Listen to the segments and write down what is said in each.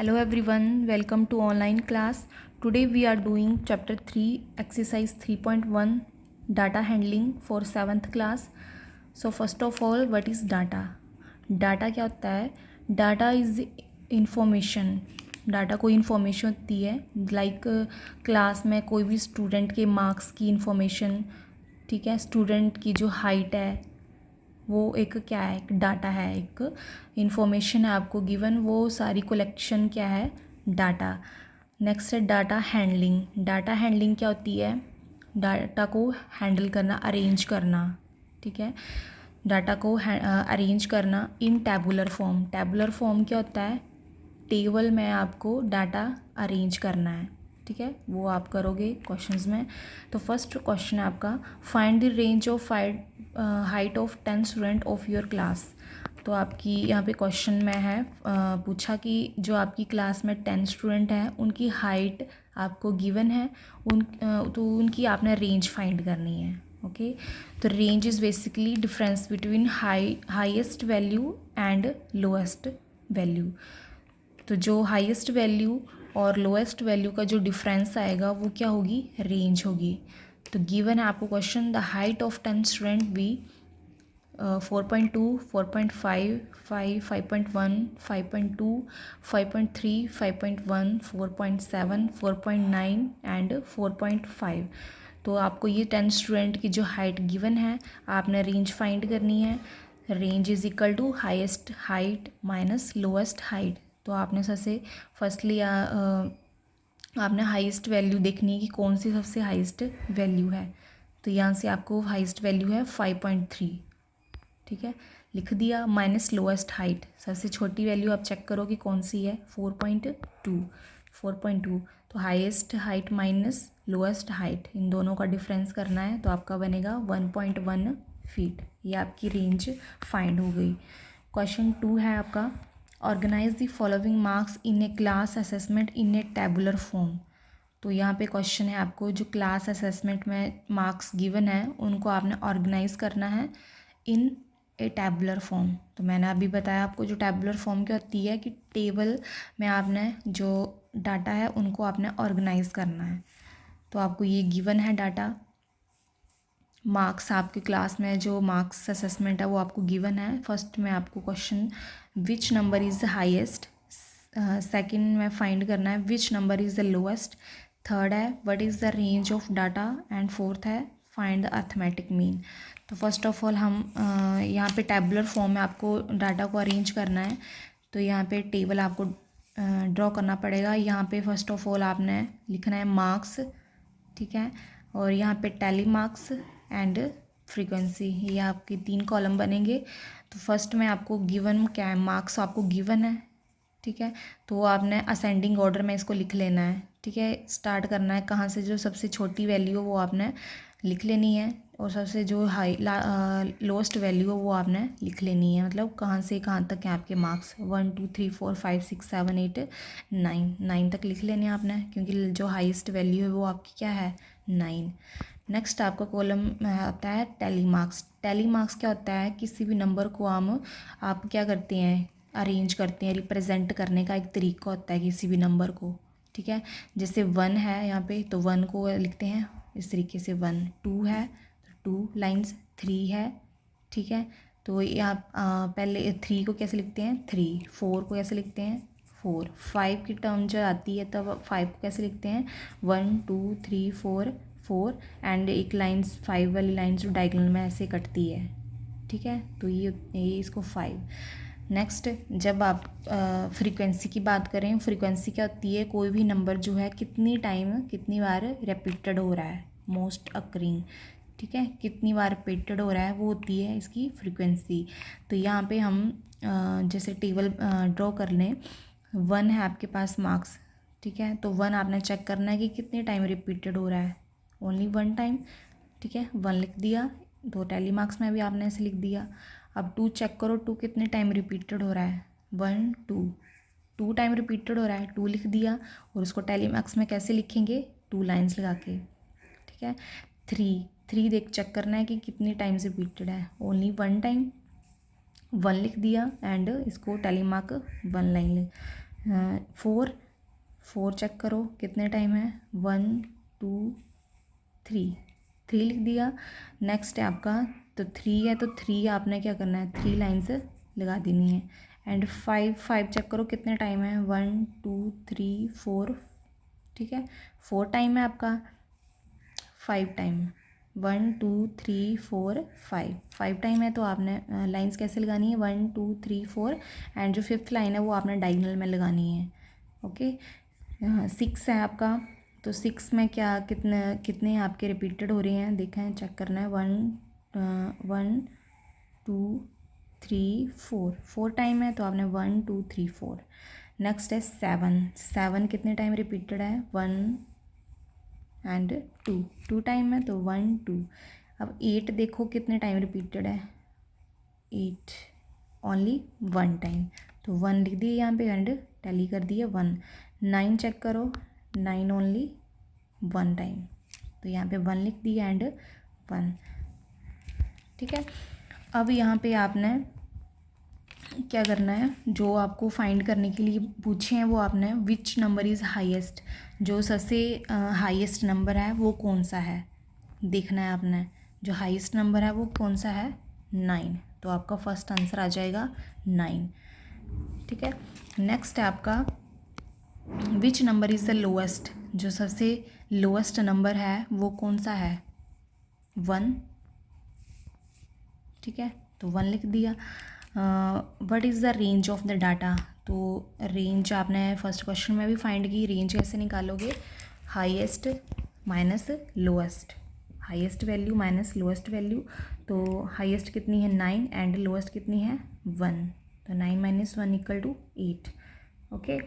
Hello everyone, welcome to online class. Today we are doing chapter 3 exercise 3.1 data handling for 7th class. So first of all, what is data? Data क्या होता है? Data is information. Data कोई information होती है like class में कोई भी student के मार्क्स की इन्फॉर्मेशन, ठीक है, स्टूडेंट की जो हाइट है वो एक क्या है, एक डाटा है, एक इन्फॉर्मेशन है आपको गिवन, वो सारी कलेक्शन क्या है, डाटा। नेक्स्ट है डाटा हैंडलिंग। डाटा हैंडलिंग क्या होती है? डाटा को हैंडल करना, अरेंज करना, ठीक है, डाटा को अरेंज करना इन टैबुलर फॉर्म। टैबुलर फॉर्म क्या होता है? टेबल में आपको डाटा अरेंज करना है, ठीक है, वो आप करोगे क्वेश्चंस में। तो फर्स्ट क्वेश्चन है आपका, find the range of height of 10 student of your class. तो आपकी यहाँ पे क्वेश्चन में है पूछा कि जो आपकी क्लास में 10 स्टूडेंट हैं उनकी हाइट आपको गिवन है, तो उनकी आपने रेंज फाइंड करनी है। ओके, तो range is basically difference between highest value and lowest value. तो जो हाईएस्ट वैल्यू और लोएस्ट वैल्यू का जो डिफरेंस आएगा वो क्या होगी, रेंज होगी। तो गिवन है आपको question, the height of 10 student be 4.2, 4.5, 5, 5.1, 5.2, 5.3, 5.1, 4.7, 4.9 and 4.5। तो आपको ये 10 स्टूडेंट की जो हाइट गिवन है आपने रेंज फाइंड करनी है। Range is equal to highest height minus lowest height. तो आपने सबसे फर्स्टली आपने हाईएस्ट वैल्यू देखनी है कि कौन सी सबसे हाईएस्ट वैल्यू है। तो यहाँ से आपको हाईएस्ट वैल्यू है 5.3, ठीक है, लिख दिया, माइनस लोएस्ट हाइट, सबसे छोटी वैल्यू आप चेक करो कि कौन सी है, 4.2, 4.2। तो highest height minus lowest height, इन दोनों का डिफरेंस करना है, तो आपका बनेगा 1.1 फीट। ये आपकी रेंज फाइंड हो गई। क्वेश्चन 2 है आपका, organise the following marks in a class assessment in a tabular form. तो यहाँ पे क्वेश्चन है आपको, जो क्लास असेसमेंट में मार्क्स गिवन है उनको आपने ऑर्गेनाइज करना है इन ए टैबुलर फॉर्म। तो मैंने अभी बताया आपको जो टैबुलर फॉर्म क्या होती है कि टेबल में आपने जो डाटा है उनको आपने ऑर्गेनाइज करना है। तो आपको ये गिवन है डाटा, मार्क्स आपकी क्लास में जो मार्क्स असेसमेंट है वो आपको गिवन है। फर्स्ट में आपको question which number is the highest, second में फाइंड करना है which number is the lowest, third है what is the range of data and fourth है फाइंड द अर्थमेटिक मीन। तो फर्स्ट ऑफ ऑल हम यहाँ पे टैबुलर फॉर्म में आपको डाटा को अरेंज करना है। तो यहाँ पे टेबल आपको ड्रॉ करना पड़ेगा। यहाँ पे फर्स्ट ऑफ ऑल आपने लिखना है मार्क्स, ठीक है, और यहाँ पे टैली मार्क्स एंड फ्रीक्वेंसी, ये आपके 3 कॉलम बनेंगे। तो फर्स्ट में आपको गिवन क्या है, मार्क्स आपको गिवन है, ठीक है, तो आपने असेंडिंग ऑर्डर में इसको लिख लेना है, ठीक है, स्टार्ट करना है कहाँ से, जो सबसे छोटी वैल्यू हो वो आपने लिख लेनी है, और सबसे जो लोएस्ट वैल्यू हो वो आपने लिख लेनी है। मतलब कहाँ से कहाँ तक है आपके मार्क्स, 1 2 3 4 5 6 7 8 9 तक लिख लेने हैं आपने, क्योंकि जो हाईएस्ट वैल्यू है वो आपकी क्या है, 9। नेक्स्ट आपका कॉलम आता है टैली मार्क्स। टैली मार्क्स क्या होता है, किसी भी नंबर को आप क्या करते हैं, अरेंज करते हैं, रिप्रेजेंट करने का एक तरीका होता है किसी भी नंबर को, ठीक है। जैसे 1 है यहाँ पे, तो 1 को लिखते हैं इस तरीके से 1, 2 है तो 2 लाइन्स, 3 है, ठीक है, तो यहाँ पहले 3 को कैसे लिखते हैं 3, 4 को कैसे लिखते हैं 4, 5 की टर्म जो आती है तब 5 को कैसे लिखते हैं 1 2 3 4 4, एंड एक लाइन्स 5 वाली लाइन्स जो डायगोनल में ऐसे कटती है, ठीक है, तो ये इसको 5। नेक्स्ट जब आप फ्रीक्वेंसी की बात करें, फ्रीक्वेंसी क्या होती है, कोई भी नंबर जो है कितनी बार रिपीटेड हो रहा है, मोस्ट अकरिंग, ठीक है, कितनी बार रिपीटेड हो रहा है वो होती है इसकी फ्रीक्वेंसी। तो यहाँ पे हम जैसे टेबल ड्रॉ कर लें, 1 है आपके पास मार्क्स, ठीक है, तो 1 आपने चेक करना है कि कितने टाइम रिपीटेड हो रहा है, ओनली 1 टाइम, ठीक है, 1 लिख दिया। तो टैली मार्क्स में भी आपने ऐसे लिख दिया। अब 2 चेक करो, 2 कितने टाइम रिपीटेड हो रहा है, 1 2 टाइम रिपीटेड हो रहा है, 2 लिख दिया। और उसको टैली मार्क्स में कैसे लिखेंगे, 2 लाइन्स लगा के, ठीक है। 3 देख चेक करना है कि कितनी टाइम्स रिपीटेड है, ओनली 1 टाइम, 1 लिख दिया, एंड इसको टैली मार्क 1 लाइन 4 4 चेक करो कितने टाइम है, 1 2 3 3 लिख दिया। नेक्स्ट है आपका, तो 3 है तो 3 आपने क्या करना है, 3 लाइन्स लगा देनी है। एंड 5 चेक करो कितने टाइम है, 1 2 3 4, ठीक है 4 टाइम है आपका, 5 टाइम, 1 2 3 4 5 टाइम है। तो आपने लाइंस कैसे लगानी है, 1 2 3 4, एंड जो 5th लाइन है वो आपने डायगोनल में लगानी है। ओके, 6 है आपका, तो 6 में क्या कितने कितने आपके रिपीटेड हो रहे हैं, देखें चेक करना है, 1 2 3 4 टाइम है, तो आपने 1 2 3 4। नेक्स्ट है 7 कितने टाइम रिपीटेड है, 1 एंड 2 टाइम है, तो 1 2। अब 8 देखो कितने टाइम रिपीटेड है, 8 ओनली 1 टाइम, तो 1 लिख दिए यहाँ पे एंड टैली कर दिए 1। 9 चेक करो, 9 ओनली 1 टाइम, तो यहाँ पे 1 लिख दिया एंड 1, ठीक है। अब यहाँ पे आपने क्या करना है, जो आपको फाइंड करने के लिए पूछे हैं वो आपने विच नंबर इज़ हाईएस्ट, जो सबसे हाईएस्ट नंबर है वो कौन सा है देखना है आपने। जो हाईएस्ट नंबर है वो कौन सा है, 9, तो आपका फर्स्ट आंसर आ जाएगा 9, ठीक है। नेक्स्ट है आपका विच नंबर इज़ द लोएस्ट, जो सबसे लोएस्ट नंबर है वो कौन सा है, 1, ठीक है, तो 1 लिख दिया। What is the range of the data, तो रेंज आपने फर्स्ट क्वेश्चन में भी फाइंड की, रेंज कैसे निकालोगे, highest minus lowest, highest value minus lowest value, तो हाईएस्ट कितनी है 9 एंड लोएस्ट कितनी है 1, तो 9 माइनस 1 इक्वल टू 8। ओके,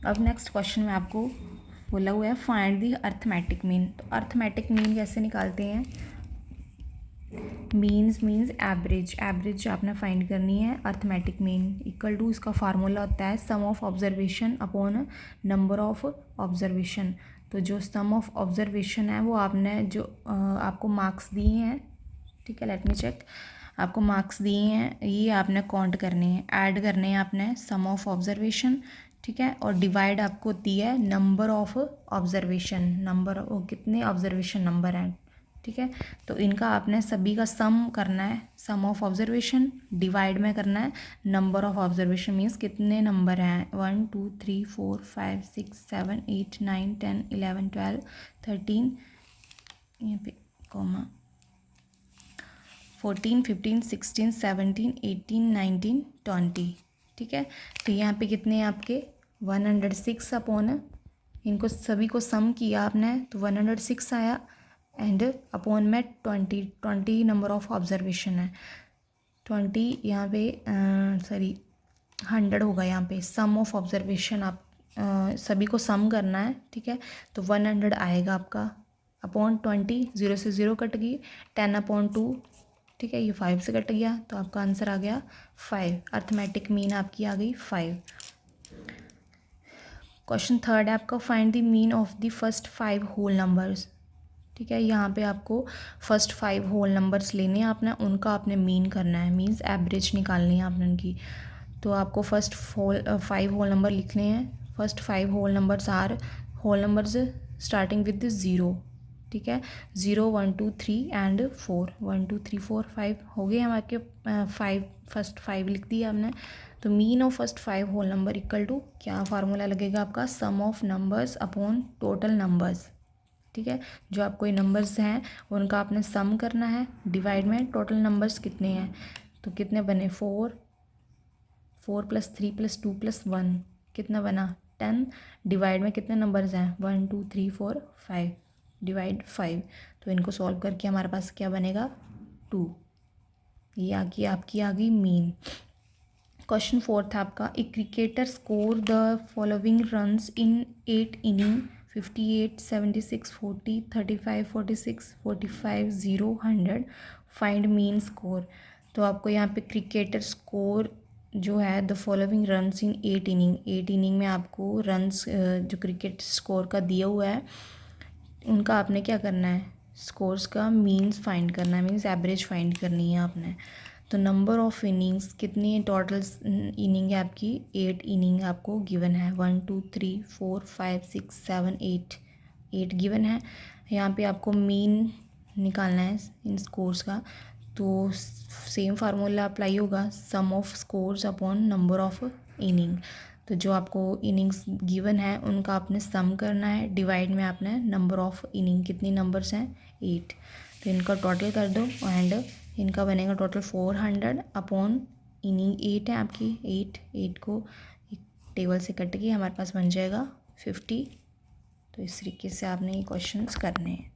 अब नेक्स्ट क्वेश्चन में आपको बोला हुआ है फाइंड दी अर्थमेटिक मीन, तो अर्थमेटिक मीन कैसे निकालते हैं, मीन्स एवरेज आपने फाइंड करनी है। अर्थमेटिक मीन इक्वल टू, इसका फार्मूला होता है sum of observation upon number of observation, तो जो सम ऑफ ऑब्जर्वेशन है वो आपने जो आपको मार्क्स दिए हैं, ठीक है, लेट मी चेक, आपको मार्क्स दिए हैं ये आपने काउंट करने हैं, ऐड करने हैं आपने सम ऑफ ऑब्जर्वेशन, ठीक है, और डिवाइड आपको दिया है नंबर ऑफ ऑब्जर्वेशन, नंबर कितने ऑब्जर्वेशन नंबर हैं, ठीक है, तो इनका आपने सभी का सम करना है, सम ऑफ ऑब्जर्वेशन डिवाइड में करना है नंबर ऑफ ऑब्जर्वेशन, मीन्स कितने नंबर हैं, 1 2 3 4 5 6 7 8 9 10 11 12 13, यहाँ पे कॉमा 14 15 16 17 18 19 20, ठीक है, तो यहाँ पे कितने हैं आपके 106 अपॉन, इनको सभी को सम किया आपने तो 106 आया, एंड अपॉन में 20 नंबर ऑफ ऑब्जर्वेशन है, 20 यहाँ पे सॉरी 100 होगा, यहाँ पे सम ऑफ ऑब्जर्वेशन आप सभी को सम करना है, ठीक है, तो 100 आएगा आपका, अपॉन 20, 0 से 0 कट गई, 10 अपॉन 2, ठीक है, ये 5 से कट गया, तो आपका आंसर आ गया 5, अर्थमेटिक मीन आपकी आ गई 5। क्वेश्चन थर्ड है आपका find the mean of the first 5 whole numbers, ठीक है, यहाँ पे आपको फर्स्ट 5 होल नंबर्स लेने हैं आपने, उनका आपने मीन करना है, मीन्स एवरेज निकालनी है आपने उनकी, तो आपको फर्स्ट 5 होल नंबर लिखने हैं। First 5 whole numbers are whole numbers starting with 0, ठीक है, 0 1 2 3 एंड 4, 1 2 3 4 5 हो गए हम आपके 5, फर्स्ट 5 लिख दिया हमने, तो mean of first 5 whole number equal to क्या फार्मूला लगेगा आपका, sum of numbers upon total numbers, ठीक है, जो आपको ये नंबर्स हैं उनका आपने सम करना है, डिवाइड में टोटल नंबर्स कितने हैं, तो कितने बने 4 + 3 + 2 + 1 कितना बना 10, डिवाइड में कितने नंबर्स हैं 1 2 3 4 5, डिवाइड 5, तो इनको सॉल्व करके हमारे पास क्या बनेगा 2, ये आपकी आ गई मीन। क्वेश्चन फोर्थ है आपका, a cricketer score the following runs in 8 inning 58 76 40 35 46 45 0 100, find mean score, तो आपको यहाँ पे क्रिकेटर स्कोर जो है the following runs in 8 inning, 8 inning में आपको रन्स जो क्रिकेट स्कोर का दिया हुआ है उनका आपने क्या करना है, स्कोर्स का मीन्स फाइंड करना है, मीन्स एवरेज फाइंड करनी है आपने, तो नंबर ऑफ़ इनिंग्स कितनी टोटल इनिंग है आपकी 8 इनिंग आपको गिवन है 1 2 3 4 5 6 7 8 गिवन है। यहाँ पे आपको मीन निकालना है इन स्कोर्स का। तो सेम फार्मूला अप्लाई होगा sum of scores upon number of innings. तो जो आपको इनिंग्स गिवन है उनका आपने सम करना है, डिवाइड में आपने नंबर ऑफ इनिंग कितनी नंबर्स हैं 8, तो इनका टोटल कर दो एंड इनका बनेगा टोटल 400 अपॉन इनिंग 8 है आपकी 8 को एक टेबल से कट के हमारे पास बन जाएगा 50। तो इस तरीके से आपने ये क्वेश्चंस करने हैं।